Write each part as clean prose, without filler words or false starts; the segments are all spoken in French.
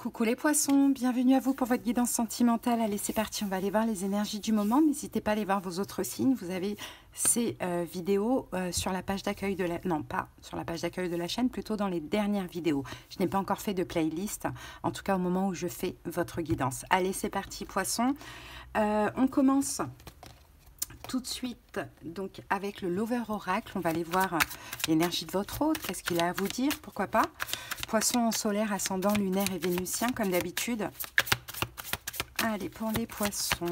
Coucou les poissons, bienvenue à vous pour votre guidance sentimentale. Allez, c'est parti, on va aller voir les énergies du moment. N'hésitez pas à aller voir vos autres signes. Vous avez ces vidéos sur la page d'accueil de la... Non, pas sur la page d'accueil de la chaîne, plutôt dans les dernières vidéos. Je n'ai pas encore fait de playlist, en tout cas au moment où je fais votre guidance. Allez, c'est parti poissons. On commence tout de suite donc avec le Lover Oracle. On va aller voir l'énergie de votre hôte. Qu'est-ce qu'il a à vous dire? Pourquoi pas? Poisson en solaire, ascendant, lunaire et vénusien, comme d'habitude. Allez, pour les poissons,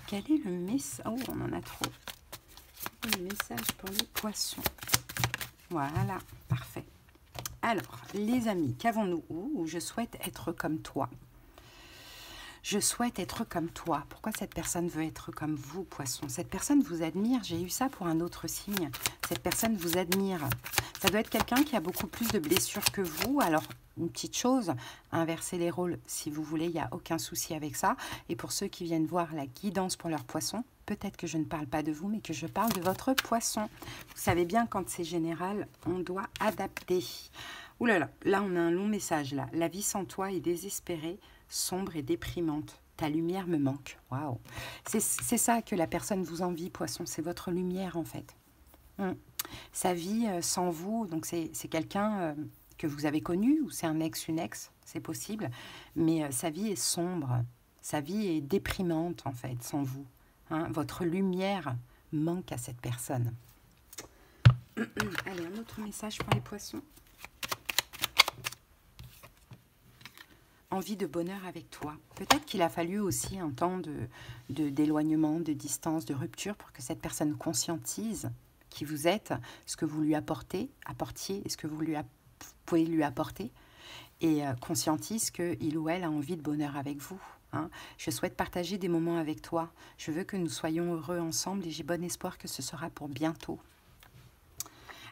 quel est le message? Oh, on en a trop. Le message pour les poissons. Voilà, parfait. Alors, les amis, qu'avons-nous? Je souhaite être comme toi. Je souhaite être comme toi. Pourquoi cette personne veut être comme vous, poisson? Cette personne vous admire. J'ai eu ça pour un autre signe. Cette personne vous admire. Ça doit être quelqu'un qui a beaucoup plus de blessures que vous. Alors, une petite chose, inverser les rôles si vous voulez, il n'y a aucun souci avec ça. Et pour ceux qui viennent voir la guidance pour leur poisson, peut-être que je ne parle pas de vous, mais que je parle de votre poisson. Vous savez bien, quand c'est général, on doit adapter. Ouh là là, là on a un long message là. La vie sans toi est désespérée, sombre et déprimante. Ta lumière me manque. Waouh. C'est ça que la personne vous envie, poisson. C'est votre lumière en fait. Sa vie sans vous, donc c'est quelqu'un que vous avez connu, ou c'est un ex, une ex, c'est possible. Mais sa vie est sombre. Sa vie est déprimante en fait, sans vous. Votre lumière manque à cette personne. Allez, un autre message pour les poissons. Envie de bonheur avec toi. Peut-être qu'il a fallu aussi un temps d'éloignement, de distance, de rupture pour que cette personne conscientise qui vous êtes, ce que vous lui apportiez et ce que vous pouvez lui apporter, et conscientise qu'il ou elle a envie de bonheur avec vous. Je souhaite partager des moments avec toi. Je veux que nous soyons heureux ensemble et j'ai bon espoir que ce sera pour bientôt.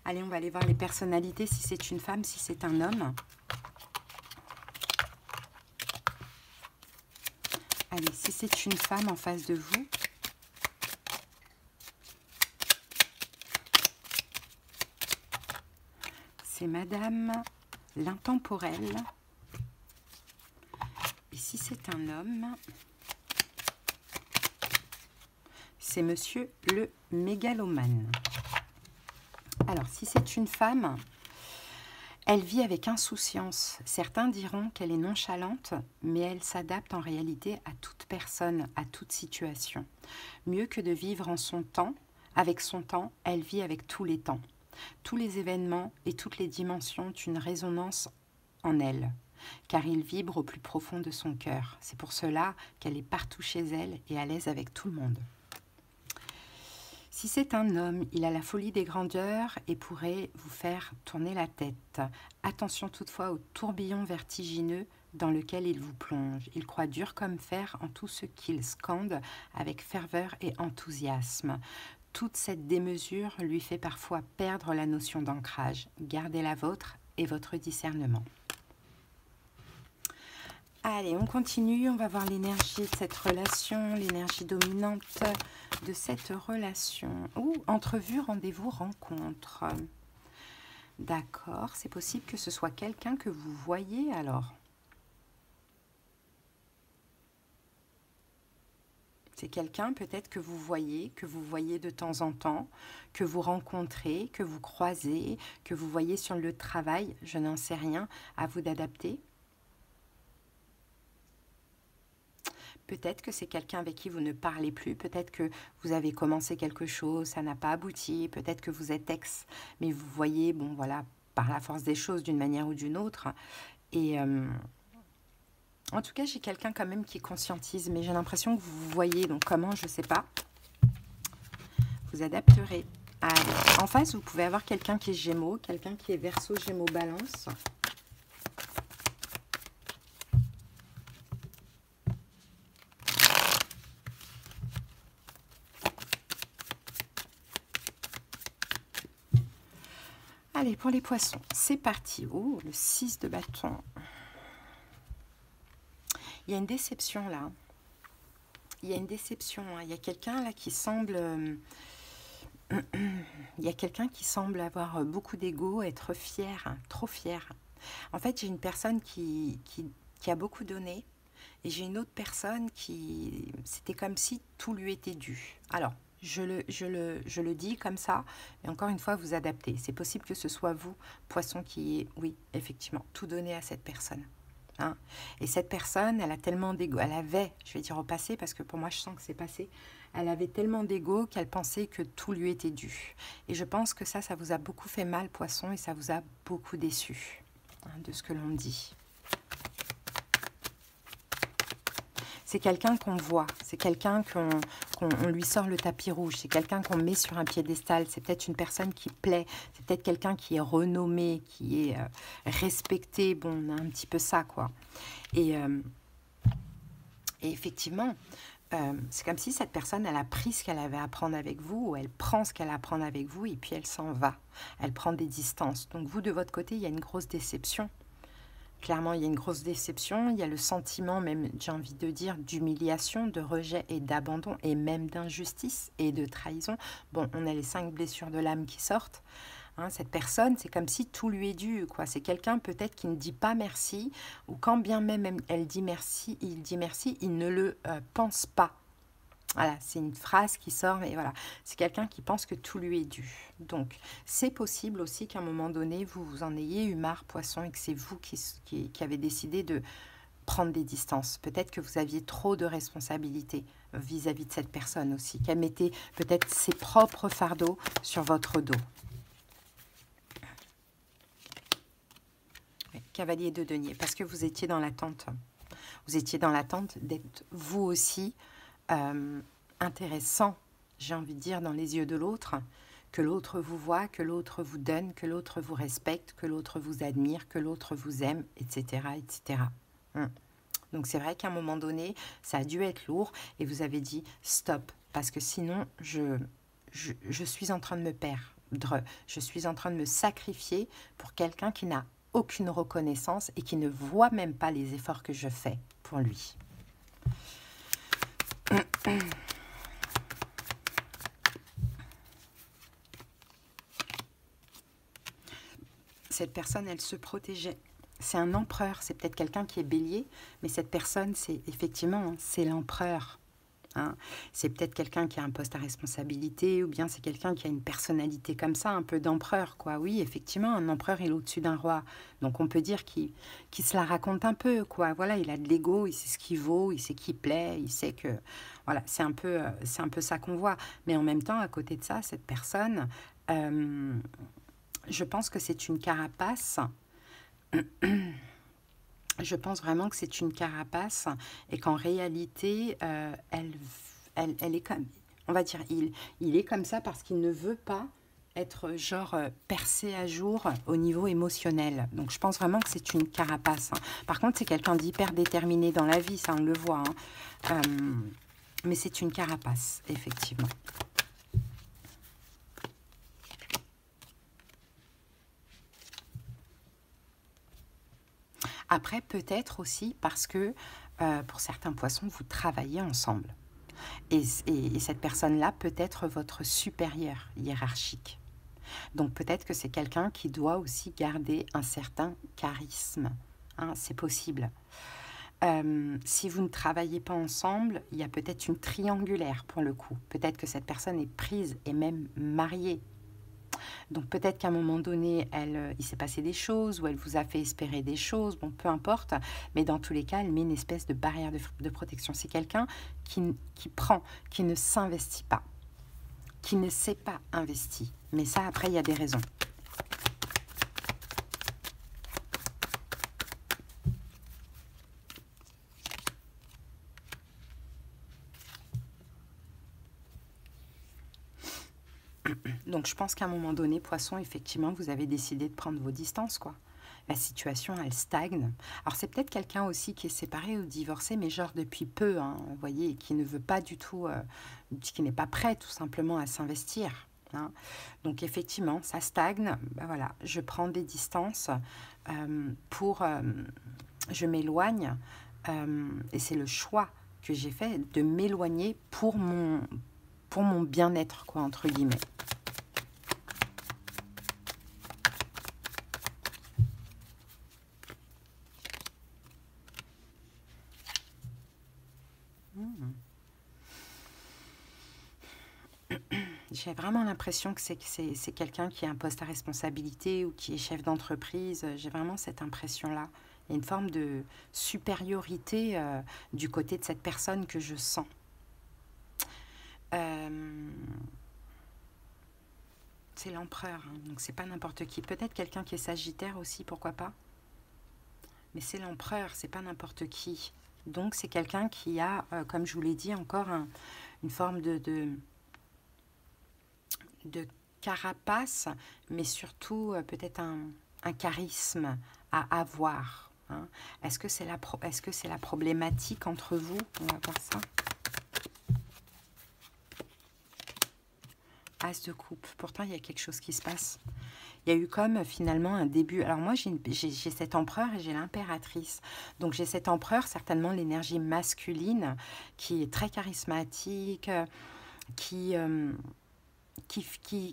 Allez, on va aller voir les personnalités, si c'est une femme, si c'est un homme. Allez, si c'est une femme en face de vous, c'est Madame l'intemporelle. Et si c'est un homme, c'est Monsieur le mégalomane. Alors, si c'est une femme, elle vit avec insouciance. Certains diront qu'elle est nonchalante, mais elle s'adapte en réalité à toute personne, à toute situation. Mieux que de vivre en son temps, avec son temps, elle vit avec tous les temps. Tous les événements et toutes les dimensions ont une résonance en elle, car ils vibrent au plus profond de son cœur. C'est pour cela qu'elle est partout chez elle et à l'aise avec tout le monde. Si c'est un homme, il a la folie des grandeurs et pourrait vous faire tourner la tête. Attention toutefois au tourbillon vertigineux dans lequel il vous plonge. Il croit dur comme fer en tout ce qu'il scande avec ferveur et enthousiasme. Toute cette démesure lui fait parfois perdre la notion d'ancrage. Gardez la vôtre et votre discernement. Allez, on continue, on va voir l'énergie de cette relation, l'énergie dominante de cette relation. Entrevue, rendez-vous, rencontre. D'accord, c'est possible que ce soit quelqu'un que vous voyez alors. C'est quelqu'un peut-être que vous voyez de temps en temps, que vous rencontrez, que vous croisez, que vous voyez sur le travail, je n'en sais rien, à vous d'adapter. Peut-être que c'est quelqu'un avec qui vous ne parlez plus, peut-être que vous avez commencé quelque chose, ça n'a pas abouti, peut-être que vous êtes ex, mais vous voyez, bon voilà, par la force des choses d'une manière ou d'une autre. Et en tout cas, j'ai quelqu'un quand même qui conscientise, mais j'ai l'impression que vous voyez, donc comment, je ne sais pas. Vous adapterez. Allez. En face, vous pouvez avoir quelqu'un qui est Gémeaux, quelqu'un qui est Verseau, Gémeaux, Balance. Allez, pour les poissons, c'est parti. Oh, le 6 de bâton. Il y a une déception là. Il y a une déception. Il y a quelqu'un là qui semble... Il y a quelqu'un qui semble avoir beaucoup d'ego, être fier, trop fier. En fait, j'ai une personne qui qui a beaucoup donné, et j'ai une autre personne qui... C'était comme si tout lui était dû. Alors, je le dis comme ça, et encore une fois, vous adaptez. C'est possible que ce soit vous, poisson, qui ait, oui, effectivement, tout donné à cette personne. Hein. Et cette personne, elle a tellement d'ego, elle avait, je vais dire au passé, parce que pour moi, je sens que c'est passé, elle avait tellement d'ego qu'elle pensait que tout lui était dû. Et je pense que ça vous a beaucoup fait mal, poisson, et ça vous a beaucoup déçu, hein, de ce que l'on dit. C'est quelqu'un qu'on voit, c'est quelqu'un qu'on lui sort le tapis rouge, c'est quelqu'un qu'on met sur un piédestal, c'est peut-être une personne qui plaît, c'est peut-être quelqu'un qui est renommé, qui est respecté, bon, on a un petit peu ça, quoi. Et effectivement, c'est comme si cette personne, elle a pris ce qu'elle avait à apprendre avec vous, ou elle prend ce qu'elle a à apprendre avec vous, et puis elle s'en va, elle prend des distances. Donc vous, de votre côté, il y a une grosse déception. Clairement, il y a une grosse déception, il y a le sentiment même, j'ai envie de dire, d'humiliation, de rejet et d'abandon, et même d'injustice et de trahison. Bon, on a les 5 blessures de l'âme qui sortent. Hein, cette personne, c'est comme si tout lui est dû, quoi. C'est quelqu'un peut-être qui ne dit pas merci, ou quand bien même elle dit merci, il ne le pense pas. Voilà, c'est une phrase qui sort, mais voilà, c'est quelqu'un qui pense que tout lui est dû. Donc, c'est possible aussi qu'à un moment donné, vous en ayez eu marre, poisson, et que c'est vous qui avez décidé de prendre des distances. Peut-être que vous aviez trop de responsabilités vis-à-vis de cette personne aussi, qu'elle mettait peut-être ses propres fardeaux sur votre dos. Oui, cavalier de denier, parce que vous étiez dans l'attente. Vous étiez dans l'attente d'être vous aussi intéressant, j'ai envie de dire, dans les yeux de l'autre, que l'autre vous voit, que l'autre vous donne, que l'autre vous respecte, que l'autre vous admire, que l'autre vous aime, etc. etc. Donc c'est vrai qu'à un moment donné, ça a dû être lourd et vous avez dit stop, parce que sinon je suis en train de me perdre, je suis en train de me sacrifier pour quelqu'un qui n'a aucune reconnaissance et qui ne voit même pas les efforts que je fais pour lui. Cette personne, elle se protégeait. C'est un empereur, c'est peut-être quelqu'un qui est bélier, mais cette personne, c'est effectivement, c'est l'empereur. Hein. C'est peut-être quelqu'un qui a un poste à responsabilité, ou bien c'est quelqu'un qui a une personnalité comme ça, un peu d'empereur, quoi. Oui, effectivement, un empereur est au-dessus d'un roi. Donc on peut dire qu'il se la raconte un peu, quoi. Voilà, il a de l'ego, il sait ce qu'il vaut, il sait qui plaît, il sait que... Voilà, c'est un peu ça qu'on voit. Mais en même temps, à côté de ça, cette personne, je pense que c'est une carapace. Je pense vraiment que c'est une carapace et qu'en réalité, elle est comme, on va dire, il est comme ça parce qu'il ne veut pas être genre percé à jour au niveau émotionnel. Donc je pense vraiment que c'est une carapace. Hein. Par contre, c'est quelqu'un d'hyper déterminé dans la vie, ça on le voit. Hein. Mais c'est une carapace, effectivement. Après, peut-être aussi parce que pour certains poissons, vous travaillez ensemble. Et cette personne-là peut être votre supérieur hiérarchique. Donc peut-être que c'est quelqu'un qui doit aussi garder un certain charisme. Hein, c'est possible. Si vous ne travaillez pas ensemble, il y a peut-être une triangulaire pour le coup. Peut-être que cette personne est prise et même mariée. Donc peut-être qu'à un moment donné, il s'est passé des choses ou elle vous a fait espérer des choses, bon, peu importe. Mais dans tous les cas, elle met une espèce de barrière de protection. C'est quelqu'un qui prend, qui ne s'investit pas, qui ne s'est pas investi. Mais ça, après, il y a des raisons. Donc, je pense qu'à un moment donné, poisson, effectivement, vous avez décidé de prendre vos distances, quoi. La situation, elle stagne. Alors, c'est peut-être quelqu'un aussi qui est séparé ou divorcé, mais genre depuis peu, hein, vous voyez, qui ne veut pas du tout, qui n'est pas prêt tout simplement à s'investir. Hein. Donc, effectivement, ça stagne. Ben voilà, je prends des distances je m'éloigne, et c'est le choix que j'ai fait de m'éloigner pour mon bien-être, quoi, entre guillemets. J'ai vraiment l'impression que c'est quelqu'un qui a un poste à responsabilité ou qui est chef d'entreprise. J'ai vraiment cette impression-là. Il y a une forme de supériorité du côté de cette personne que je sens. C'est l'empereur, hein, donc c'est pas n'importe qui. Peut-être quelqu'un qui est sagittaire aussi, pourquoi pas. Mais c'est l'empereur, c'est pas n'importe qui. Donc c'est quelqu'un qui a, comme je vous l'ai dit, encore une forme de carapace, mais surtout peut-être un charisme à avoir. Hein. Est-ce que c'est la problématique entre vous? On va voir ça. As de coupe. Pourtant, il y a quelque chose qui se passe. Il y a eu comme finalement un début. Alors moi, j'ai cet empereur et j'ai l'impératrice. Donc j'ai cet empereur, certainement l'énergie masculine, qui est très charismatique, qui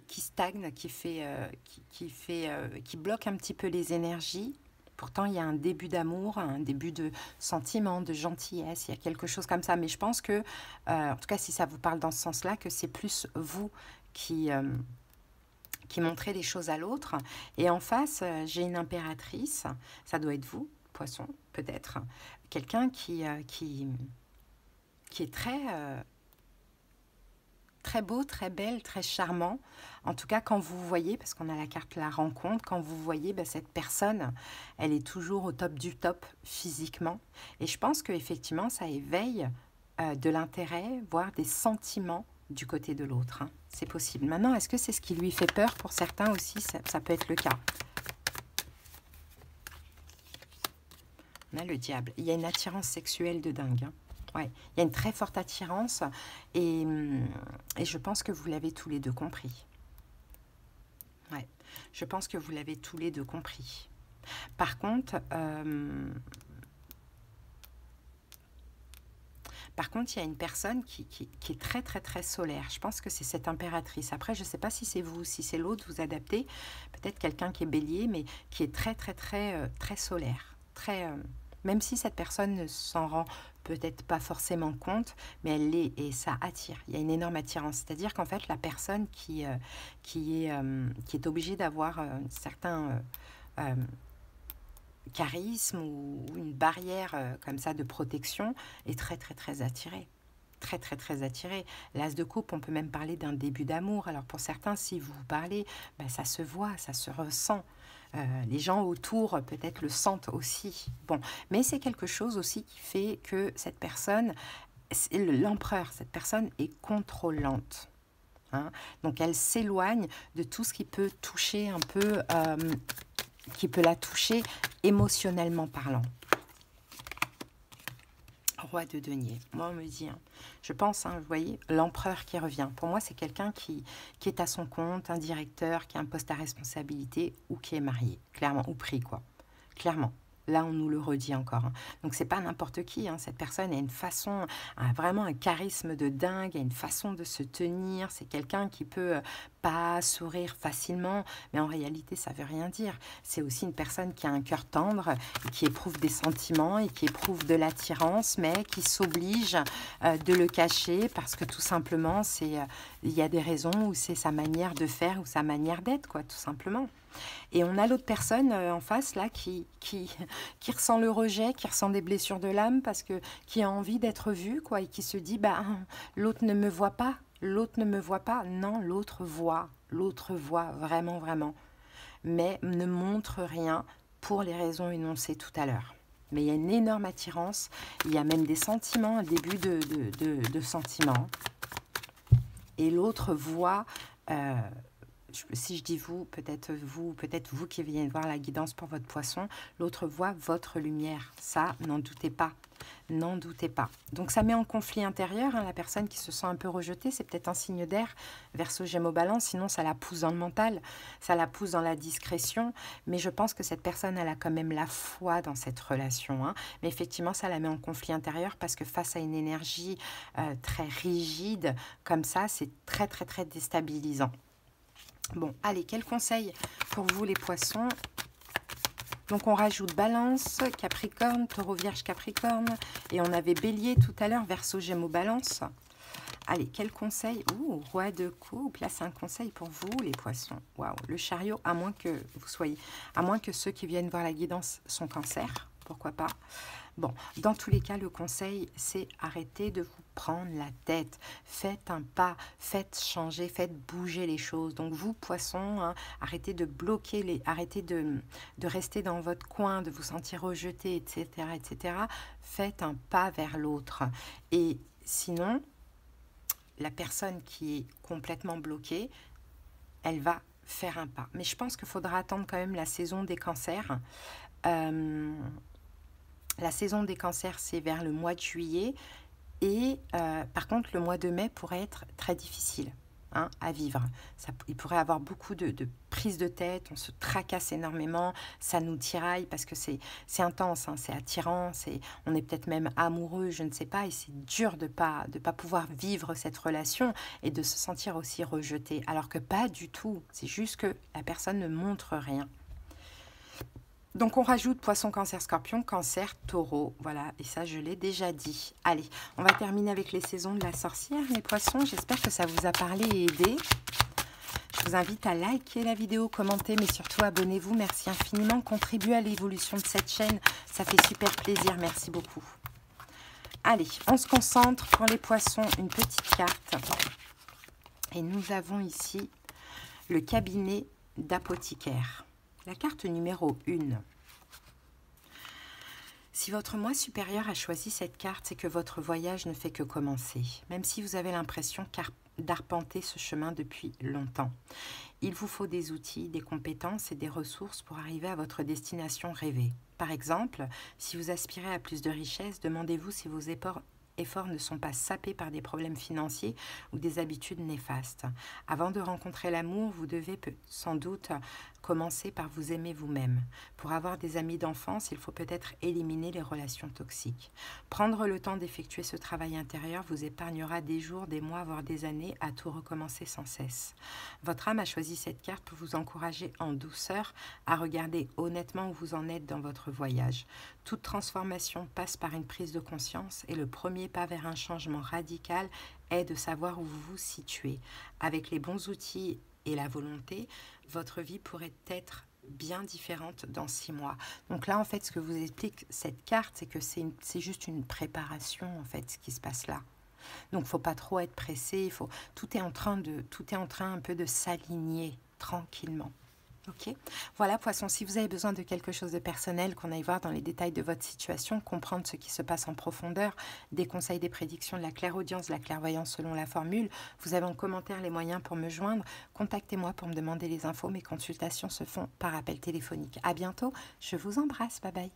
stagne, qui bloque un petit peu les énergies. Pourtant, il y a un début d'amour, un début de sentiment, de gentillesse. Il y a quelque chose comme ça. Mais je pense que, en tout cas, si ça vous parle dans ce sens-là, que c'est plus vous qui montrez les choses à l'autre. Et en face, j'ai une impératrice. Ça doit être vous, poisson, peut-être. Quelqu'un qui est très beau, très belle, très charmant. En tout cas, quand vous voyez, parce qu'on a la carte la rencontre, quand vous voyez cette personne, elle est toujours au top du top physiquement. Et je pense qu'effectivement, ça éveille de l'intérêt, voire des sentiments du côté de l'autre. Hein. C'est possible. Maintenant, est-ce que c'est ce qui lui fait peur? Pour certains aussi, ça peut être le cas. On a le diable. Il y a une attirance sexuelle de dingue. Hein. Ouais, il y a une très forte attirance et je pense que vous l'avez tous les deux compris. Ouais, je pense que vous l'avez tous les deux compris. Par contre, il y a une personne qui est très, très, très solaire. Je pense que c'est cette impératrice. Après, je ne sais pas si c'est vous, si c'est l'autre, vous adaptez. Peut-être quelqu'un qui est bélier, mais qui est très, très, très, très solaire. Très, même si cette personne ne s'en rend peut-être pas forcément compte, mais elle l'est et ça attire. Il y a une énorme attirance. C'est-à-dire qu'en fait, la personne qui est obligée d'avoir un certain charisme ou une barrière comme ça de protection est très, très, très attirée. Très, très, très attirée. L'as de coupe, on peut même parler d'un début d'amour. Alors pour certains, si vous parlez, ça se voit, ça se ressent. Les gens autour peut-être le sentent aussi. Bon, mais c'est quelque chose aussi qui fait que cette personne, l'empereur, cette personne est contrôlante. Hein. Donc elle s'éloigne de tout ce qui peut toucher un peu, qui peut la toucher émotionnellement parlant. Roi de denier. Moi, on me dit, hein, je pense, hein, vous voyez, l'empereur qui revient. Pour moi, c'est quelqu'un qui est à son compte, un directeur, qui a un poste à responsabilité ou qui est marié, clairement, ou pris, quoi. Clairement. Là, on nous le redit encore. Hein. Donc, c'est pas n'importe qui. Hein. Cette personne a une façon, vraiment un charisme de dingue, a une façon de se tenir. C'est quelqu'un qui peut pas sourire facilement, mais en réalité, ça veut rien dire. C'est aussi une personne qui a un cœur tendre, qui éprouve des sentiments et qui éprouve de l'attirance, mais qui s'oblige de le cacher parce que tout simplement, il y a des raisons où c'est sa manière de faire ou sa manière d'être, quoi, tout simplement. Et on a l'autre personne en face là qui ressent le rejet, qui ressent des blessures de l'âme parce que qui a envie d'être vue, quoi, et qui se dit l'autre ne me voit pas, l'autre ne me voit pas. Non, l'autre voit vraiment, vraiment, mais ne montre rien pour les raisons énoncées tout à l'heure. Mais il y a une énorme attirance, il y a même des sentiments, un début de sentiments. Et l'autre voit, si je dis vous, peut-être vous qui venez voir la guidance pour votre poisson, l'autre voit votre lumière. Ça, n'en doutez pas. N'en doutez pas. Donc ça met en conflit intérieur, hein, la personne qui se sent un peu rejetée, c'est peut-être un signe d'air, Verseau, Gémeaux, Balance, sinon ça la pousse dans le mental, ça la pousse dans la discrétion, mais je pense que cette personne, elle a quand même la foi dans cette relation, hein. Mais effectivement, ça la met en conflit intérieur parce que face à une énergie très rigide, comme ça, c'est très, très, très déstabilisant. Bon, allez, quel conseil pour vous les poissons? Donc on rajoute Balance, Capricorne, Taureau, Vierge, Capricorne. Et on avait Bélier tout à l'heure, Verseau, Gémeaux, Balance. Allez, quel conseil? Ouh, Roi de coupe, là c'est un conseil pour vous les poissons. Waouh, le chariot, à moins que vous soyez, à moins que ceux qui viennent voir la guidance sont Cancer, pourquoi pas. Bon, dans tous les cas, le conseil, c'est arrêter de vous prendre la tête. Faites un pas, faites changer, faites bouger les choses. Donc vous, poissons, hein, arrêtez de bloquer, arrêtez de rester dans votre coin, de vous sentir rejeté, etc., etc. Faites un pas vers l'autre. Et sinon, la personne qui est complètement bloquée, elle va faire un pas. Mais je pense qu'il faudra attendre quand même la saison des cancers. La saison des cancers, c'est vers le mois de juillet. Et par contre, le mois de mai pourrait être très difficile, hein, à vivre. Il pourrait y avoir beaucoup de prises de tête, on se tracasse énormément, ça nous tiraille parce que c'est intense, hein, c'est attirant, on est peut-être même amoureux, je ne sais pas, et c'est dur de pas pouvoir vivre cette relation et de se sentir aussi rejeté, alors que pas du tout, c'est juste que la personne ne montre rien. Donc, on rajoute Poisson, Cancer, Scorpion, Cancer, Taureau. Voilà, et ça, je l'ai déjà dit. Allez, on va terminer avec les saisons de la sorcière, les poissons. J'espère que ça vous a parlé et aidé. Je vous invite à liker la vidéo, commenter, mais surtout abonnez-vous. Merci infiniment. Contribuez à l'évolution de cette chaîne. Ça fait super plaisir. Merci beaucoup. Allez, on se concentre pour les poissons. Une petite carte. Et nous avons ici le cabinet d'apothicaire. La carte numéro 1. Si votre moi supérieur a choisi cette carte, c'est que votre voyage ne fait que commencer, même si vous avez l'impression d'arpenter ce chemin depuis longtemps. Il vous faut des outils, des compétences et des ressources pour arriver à votre destination rêvée. Par exemple, si vous aspirez à plus de richesse, demandez-vous si vos efforts ne sont pas sapés par des problèmes financiers ou des habitudes néfastes. Avant de rencontrer l'amour, vous devez sans doute commencer par vous aimer vous-même. Pour avoir des amis d'enfance, il faut peut-être éliminer les relations toxiques. Prendre le temps d'effectuer ce travail intérieur vous épargnera des jours, des mois, voire des années à tout recommencer sans cesse. Votre âme a choisi cette carte pour vous encourager en douceur à regarder honnêtement où vous en êtes dans votre voyage. Toute transformation passe par une prise de conscience et le premier pas vers un changement radical est de savoir où vous vous situez. Avec les bons outils et la volonté, votre vie pourrait être bien différente dans 6 mois. Donc là, en fait, ce que vous explique cette carte, c'est que c'est juste une préparation, en fait, ce qui se passe là. Donc, il ne faut pas trop être pressé. Tout est en train un peu de s'aligner tranquillement. Ok, voilà poisson, si vous avez besoin de quelque chose de personnel, qu'on aille voir dans les détails de votre situation, comprendre ce qui se passe en profondeur, des conseils, des prédictions, de la clairaudience, de la clairvoyance selon la formule, vous avez en commentaire les moyens pour me joindre, contactez-moi pour me demander les infos, mes consultations se font par appel téléphonique. À bientôt, je vous embrasse, bye bye.